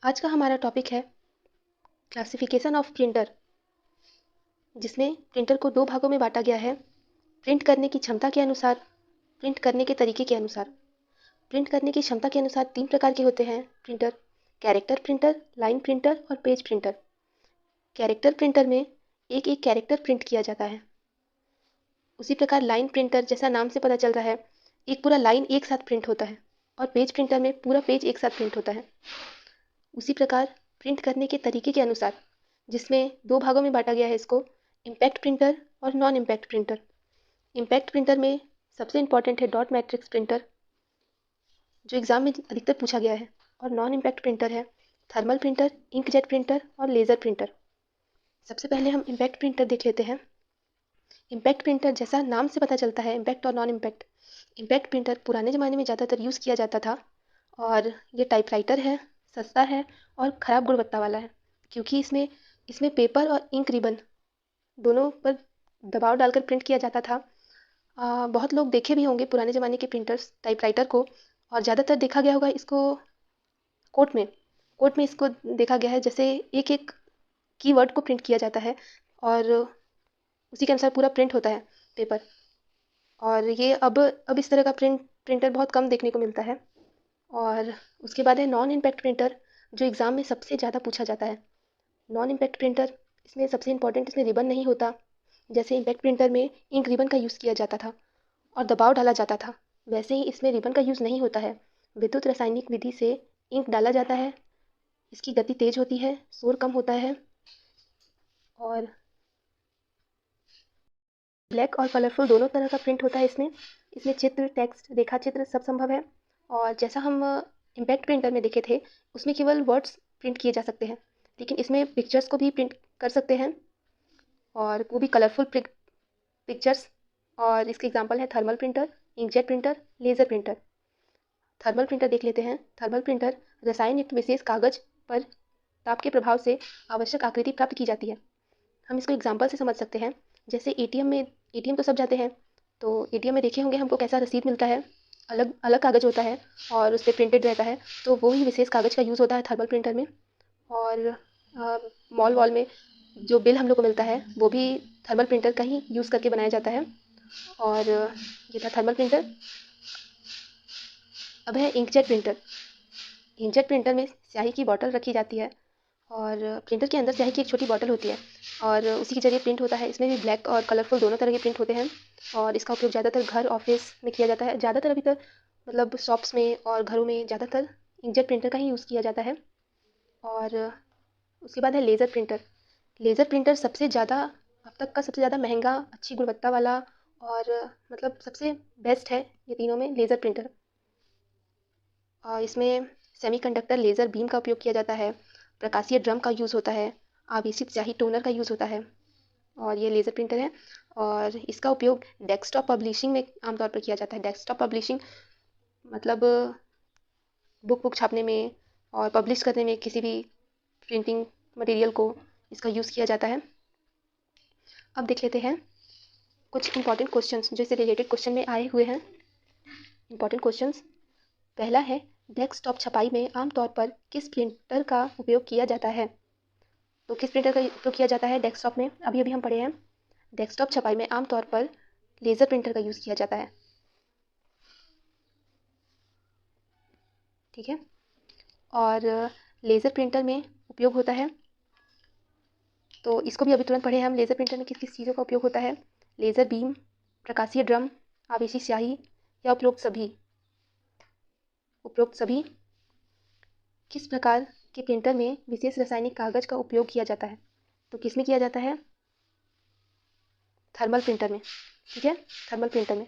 आज का हमारा टॉपिक है क्लासिफिकेशन ऑफ प्रिंटर, जिसमें प्रिंटर को दो भागों में बांटा गया है। प्रिंट करने की क्षमता के अनुसार, प्रिंट करने के तरीके के अनुसार। प्रिंट करने की क्षमता के अनुसार तीन प्रकार के होते हैं printer: character printer, line printer और पेज प्रिंटर। कैरेक्टर प्रिंटर में एक एक कैरेक्टर प्रिंट किया जाता है। उसी प्रकार लाइन प्रिंटर, जैसा नाम से पता चल रहा है, एक पूरा लाइन एक साथ प्रिंट होता है। और पेज प्रिंटर में पूरा पेज एक साथ प्रिंट होता है। उसी प्रकार प्रिंट करने के तरीके के अनुसार, जिसमें दो भागों में बांटा गया है इसको, इम्पैक्ट प्रिंटर और non impact printer. Impact printer में सबसे इंपॉर्टेंट है डॉट मैट्रिक्स प्रिंटर, जो एग्जाम में अधिकतर पूछा गया है। और नॉन इम्पैक्ट प्रिंटर है थर्मल प्रिंटर, इंकजेट प्रिंटर और लेज़र प्रिंटर। सबसे पहले हम इम्पैक्ट प्रिंटर देख लेते हैं। इम्पैक्ट प्रिंटर, जैसा नाम से पता चलता है, इम्पैक्ट और नॉन इम्पैक्ट। इम्पैक्ट प्रिंटर पुराने ज़माने में ज़्यादातर यूज़ किया जाता था, और ये टाइपराइटर है, सस्ता है और ख़राब गुणवत्ता वाला है, क्योंकि इसमें इसमें पेपर और इंक रिबन दोनों पर दबाव डालकर प्रिंट किया जाता था। बहुत लोग देखे भी होंगे पुराने ज़माने के प्रिंटर्स, टाइपराइटर को। और ज़्यादातर देखा गया होगा इसको कोट में इसको देखा गया है, जैसे एक एक कीवर्ड को प्रिंट किया जाता है और उसी के अनुसार पूरा प्रिंट होता है पेपर। और ये अब इस तरह का प्रिंटर बहुत कम देखने को मिलता है। और उसके बाद है नॉन इम्पैक्ट प्रिंटर, जो एग्ज़ाम में सबसे ज़्यादा पूछा जाता है। नॉन इम्पैक्ट प्रिंटर, इसमें सबसे इंपॉर्टेंट, इसमें रिबन नहीं होता। जैसे इम्पैक्ट प्रिंटर में इंक रिबन का यूज़ किया जाता था और दबाव डाला जाता था, वैसे ही इसमें रिबन का यूज़ नहीं होता है। विद्युत रासायनिक विधि से इंक डाला जाता है। इसकी गति तेज होती है, शोर कम होता है, और ब्लैक और कलरफुल दोनों तरह का प्रिंट होता है इसमें। इसमें चित्र, टेक्स्ट, रेखा चित्र सब संभव है। और जैसा हम इम्पैक्ट प्रिंटर में देखे थे, उसमें केवल वर्ड्स प्रिंट किए जा सकते हैं, लेकिन इसमें पिक्चर्स को भी प्रिंट कर सकते हैं, और वो भी कलरफुल पिक्चर्स। और इसके एग्जांपल है thermal printer, inkjet printer, laser printer. Thermal printer देख लेते हैं। थर्मल प्रिंटर रसायन युक्त विशेष कागज पर ताप के प्रभाव से आवश्यक आकृति प्राप्त की जाती है। हम इसको एग्जांपल से समझ सकते हैं। जैसे एटीएम तो सब जाते हैं, तो एटीएम में देखे होंगे हमको कैसा रसीद मिलता है, अलग अलग कागज होता है और उस पर प्रिंटेड रहता है, तो वो ही विशेष कागज का यूज़ होता है थर्मल प्रिंटर में। और मॉल वॉल में जो बिल हम लोग को मिलता है, वो भी थर्मल प्रिंटर का ही यूज़ करके बनाया जाता है। और ये था थर्मल प्रिंटर। अब है इंकजेट प्रिंटर। इंकजेट प्रिंटर में स्याही की बॉटल रखी जाती है, और प्रिंटर के अंदर स्याही की एक छोटी बॉटल होती है, और उसी के जरिए प्रिंट होता है। इसमें भी ब्लैक और कलरफुल दोनों तरह के प्रिंट होते हैं, और इसका उपयोग ज़्यादातर घर, ऑफिस में किया जाता है। ज़्यादातर अभी तक मतलब शॉप्स में और घरों में ज़्यादातर इंकजेट प्रिंटर का ही यूज़ किया जाता है। और उसके बाद है लेज़र प्रिंटर। लेज़र प्रिंटर सबसे ज़्यादा, अब तक का सबसे ज़्यादा महंगा, अच्छी गुणवत्ता वाला, और मतलब सबसे बेस्ट है ये तीनों में लेज़र प्रिंटर। और इसमें सेमीकंडक्टर लेज़र बीम का उपयोग किया जाता है, प्रकाशीय ड्रम का यूज़ होता है, आवेशित स्याही टोनर का यूज़ होता है, और ये लेज़र प्रिंटर है। और इसका उपयोग डेस्कटॉप पब्लिशिंग में आमतौर पर किया जाता है। डेस्कटॉप पब्लिशिंग मतलब बुक छापने में और पब्लिश करने में किसी भी प्रिंटिंग मटेरियल को इसका यूज़ किया जाता है। अब देख लेते हैं कुछ इंपॉर्टेंट क्वेश्चंस जो इससे रिलेटेड क्वेश्चन में आए हुए हैं। Important questions. पहला है, डेस्कटॉप छपाई में आमतौर पर किस प्रिंटर का उपयोग किया जाता है? तो किस प्रिंटर का उपयोग किया जाता है डेस्कटॉप में? अभी अभी हम पढ़े हैं, डेस्कटॉप छपाई में आमतौर पर लेज़र प्रिंटर का यूज़ किया जाता है। ठीक है। और लेज़र प्रिंटर में उपयोग होता है, तो इसको भी अभी तुरंत पढ़े हैं हम। लेज़र प्रिंटर में किस किस चीज़ों का उपयोग होता है? लेज़र बीम, प्रकाशीय ड्रम, आवेशी स्याही, या उपरोक्त सभी। किस प्रकार के प्रिंटर में विशेष रासायनिक कागज का उपयोग किया जाता है? तो किस में किया जाता है? थर्मल प्रिंटर में। ठीक है, थर्मल प्रिंटर में।